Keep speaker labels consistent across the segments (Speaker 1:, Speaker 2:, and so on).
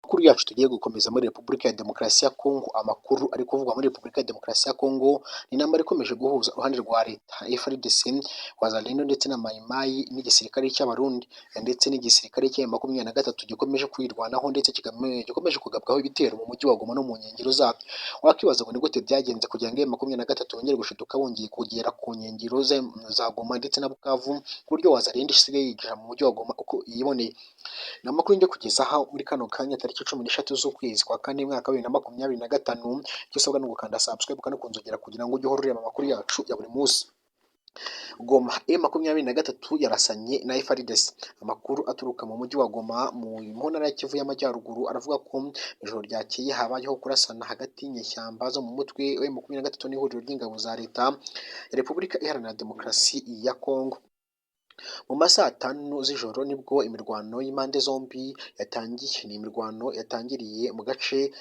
Speaker 1: Amakuru yacu tugiye gukomeza muri Repubulika ya Demokarasi ya Kongo. Amakuru ari kuvugwa muri Repubulika ya Demokarasi ya Kongo ni intambara ikomeje guhuza uruhande rwa leta FARDC, Wazalendo ndetse na Mai Mai n'igisirikare cy'Abarundi ndetse n'igisirikare cya M23 gikomeje kwirwanaho ndetse gikomeje kugabwaho ibitero mu mujyi wa Goma no mu nkengero zabyo. Wakibaza ngo ni gute byagenze kugira ngo M23 yongere gushiduka bongeye kugera ku nkengero za Goma ndetse na Bukavu, ku buryo Wazalendo isigaye yigira mu mujyi wa Goma uko yiboneye. Ni amakuru njye kugezaho muri kano kanya tariki 13 z'ukwezi kwa kane mwaka wa 2025. Icyo usabwa ni ugukanda subscribe kandi ukunzogera kugira ngo ujye uhora ureba amakuru yacu ya buri munsi. Goma M23 yarasanye na FARDC. Amakuru aturuka mu mujyi wa Goma mu ntara ya Kivu y'Amajyaruguru aravuga ko ijoro ryakeye habayeho kurasana hagati y'inyeshyamba zo mu mutwe wa M23 n'ihuriro ry'ingabo za leta ya Repubulika Iharanira Demokarasi ya Kongo. Mu masaha 5 z'ijoro nibwo imirwano y'impande zombi yatangiye. Ni imirwano yatangiriye mu gace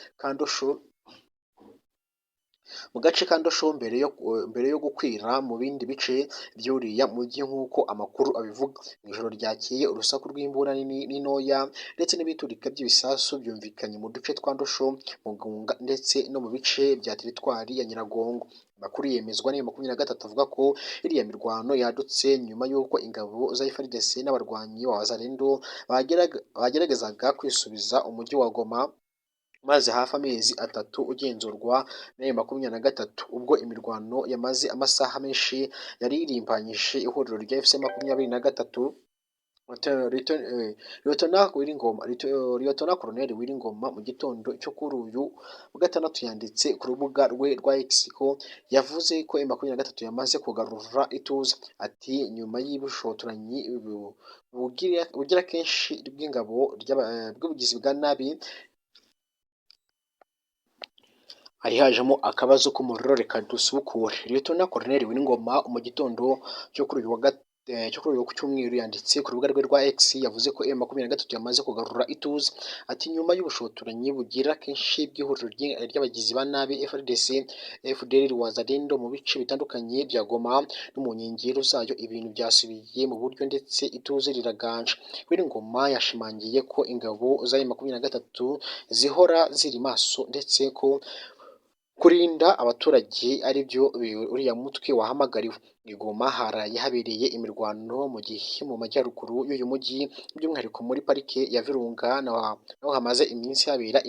Speaker 1: Kandosho mbere yo gukwira mu bindi bice by'uriya mujyi nk'uko amakuru abivuga. Mu ijoro ryakeye urusaku rw'imbunda n'intoya ndetse n'ibiturika by'ibisasu byumvikanye mu duce twa Ndosho, Mugunga ndetse no mu bice bya teritwari ya Nyiragongo. Amakuru yemezwa na M23 avuga ko iriya mirwano yadutse nyuma y'uko ingabo za FARDC n'abarwanyi ba Wazalendo bageragezaga kwisubiza umujyi wa Goma maze hafi amezi 3 ugenzurwa na M23. Ubwo imirwano yamaze amasaha menshi yari irimbanyije ihuriro rya FC23. Liyetona Koloneli Wiringoma mu gitondo cyo kuri uyu wa gatandatu yanditse ku rubuga rwe rwa X ko yavuze ko M23 yamaze kugarura ituze. Ati nyuma y'ibushotoranyi bugira kenshi bw'ingabo bw'ubugizi bwa nabi hari hajemo akabazo k'umuriro, reka dusubukure. Liyetona Koloneli Wiringoma mu gitondo cyo kuri uyu ku cyumweru yanditse ku rubuga rwe rwa X yavuze ko M23 yamaze kugarura ituze. Ati nyuma y'ubushotoranyi bugira kenshi bw'ihuriro ry'abagizi ba nabi FARDC, FDLR, Wazalendo mu bice bitandukanye bya Goma no mu nkengero zayo, ibintu byasubiye mu buryo ndetse ituze riraganje. Wiringoma yashimangiye ko ingabo za M23 zihora ziri maso ndetse ko kurinda abaturage ari byo uriya mutwe wahamagariwe. I Goma haraye habereye imirwano mu gihe mu majyaruguru y'uyu mujyi by'umwihariko muri parike ya Virunga naho hamaze iminsi habera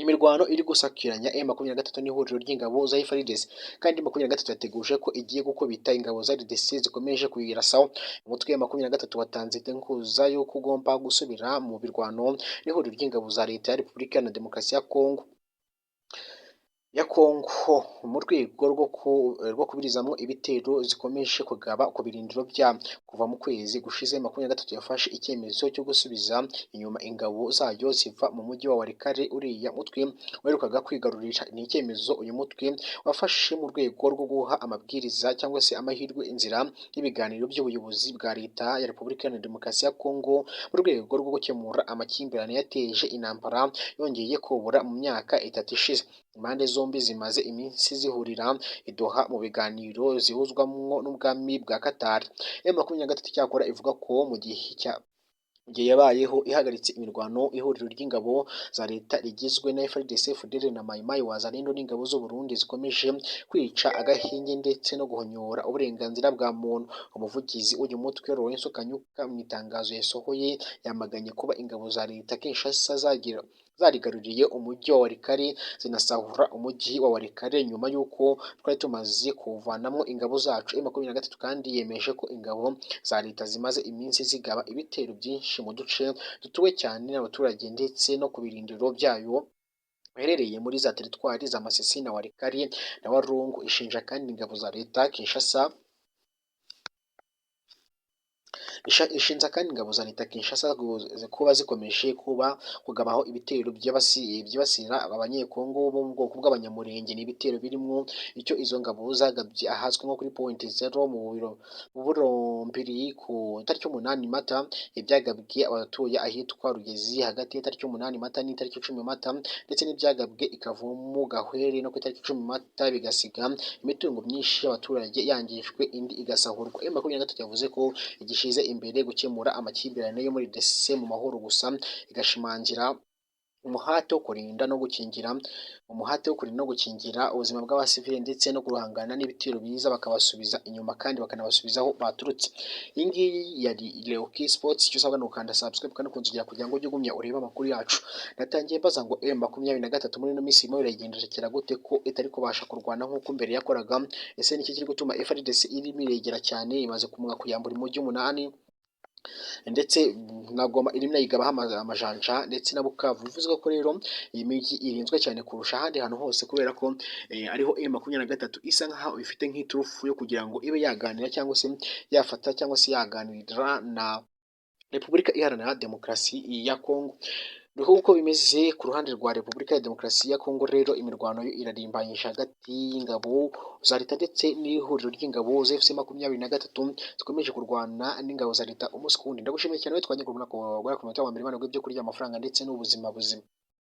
Speaker 1: imirwano iri gusakiranya M23 n'ihuriro ry'ingabo za FARDC, kandi M23 yateguje ko igiye gukubita ingabo za RDC zikomeje kuyirasaho. Umutwe wa M23 watanze integuza y'uko ugomba gusubira mu birwano n'ihuriro ry'ingabo za leta ya Repubulika ya Demokarasi ya Kongo mu rwego rwo kubirizamo ibitero zikomeje kugaba ku birindiro bya. Kuva mu kwezi gushize M23 yafashe icyemezo cyo gusubiza inyuma ingabo zayo ziva mu mujyi wa Walikale uriya mutwe werukaga kwigarurira. Ni icyemezo uyu mutwe wafashe mu rwego rwo guha amabwiriza cyangwa se amahirwe inzira y'ibiganiro by'ubuyobozi bwa leta ya Repubulika ya Demokarasi ya Kongo mu rwego rwo gukemura amakimbirane yateje intambara yongeye kubura mu myaka 3 ishize. Impande zombi zimaze iminsi zihurira i Doha mu biganiro zihuzwamwo n'ubwami bwa Qatar. M23 cyakora ivuga ko mu gihe yabayeho ihagaritse imirwano ihuriro ry'ingabo za leta rigizwe na FARDC, FDLR na Mai Mai, Wazalendo n'ingabo z'u Burundi zikomeje kwica agahinge ndetse no guhonyora uburenganzira bwa muntu. Umuvugizi w'uyu mutwe Lorenzo Kanyuka mu itangazo yasohoye yamaganye kuba ingabo za leta Kinshasa zarigaruriye umujyi wa Walikale zinasahura umujyi wa Walikale nyuma y'uko twari tumaze kuvanamo ingabo zacu. M23 kandi yemeje ko ingabo za leta zimaze iminsi zigaba ibitero byinshi mu duce dutuwe cyane n'abaturage ndetse no ku birindiro byayo biherereye muri za teritwari za Masisi na Walikale na Walungu. Ishinja kandi ingabo za leta Kinshasa kuba zikomeje kugabaho ibitero byibasira abanyekongo bo mu bwoko bw'abanyamurenge. Ni ibitero birimo icyo izo ngabo zagabye ahazwi nko kuri point 0 mu Burombiri ku tariki 8 Mata, ibyagabwe abatuye ahitwa Rugezi hagati ya tariki 8 Mata n'itariki 10 Mata, ndetse n'ibyagabwe ikavumu Gahweri no ku tariki 10 Mata bigasiga imitungo myinshi y'abaturage yangijwe indi igasahurwa. M23 yavuze ko igishize imbere gukemura amakimbirane yo muri DC mu mahoro gusa, igashimangira umuhate wo kurinda no gukingira ubuzima bw'abasivili ndetse no guhangana n'ibitero biza bakabasubiza inyuma kandi bakanabasubiza aho baturutse. Iyi ngiyi yari Leoki Sports, icyo usabwa ni ugukanda subscribe kandi ukunzogera kugira ngo ujye ugumya urebe amakuru yacu. Natangiye mbaza ngo M23 muri ino minsi irimo biragendekera gute ko itari kubasha kurwana nk'uko mbere yakoraga, ese niki kiri gutuma FARDC irimo iregera cyane, imaze kumwa kuyambura umujyi 8 ndetse na Goma irimo inayigabaho amajanja ndetse na Bukavu. Bivuze ko rero iyi mijyi irinzwe cyane kurusha ahandi hantu hose kubera ko ariho M23 isa nkaho ifite nk'iturufu yo kugira ngo ibe yaganira cyangwa se yafata cyangwa se yaganira na Repubulika Iharanira Demokarasi ya Kongo. Uko bimeze ku ruhande rwa Repubulika ya Demokarasi ya Kongo rero, imirwano yo irarimbanyisha hagati y'ingabo za leta ndetse n'ihuriro ry'ingabo za FC23 zikomeje kurwana n'ingabo za leta umunsi ku wundi. Ndagushimiye cyane we twajya kubona ko gukora ku munota wa mbere bano byo kurya amafaranga ndetse n'ubuzima buzima.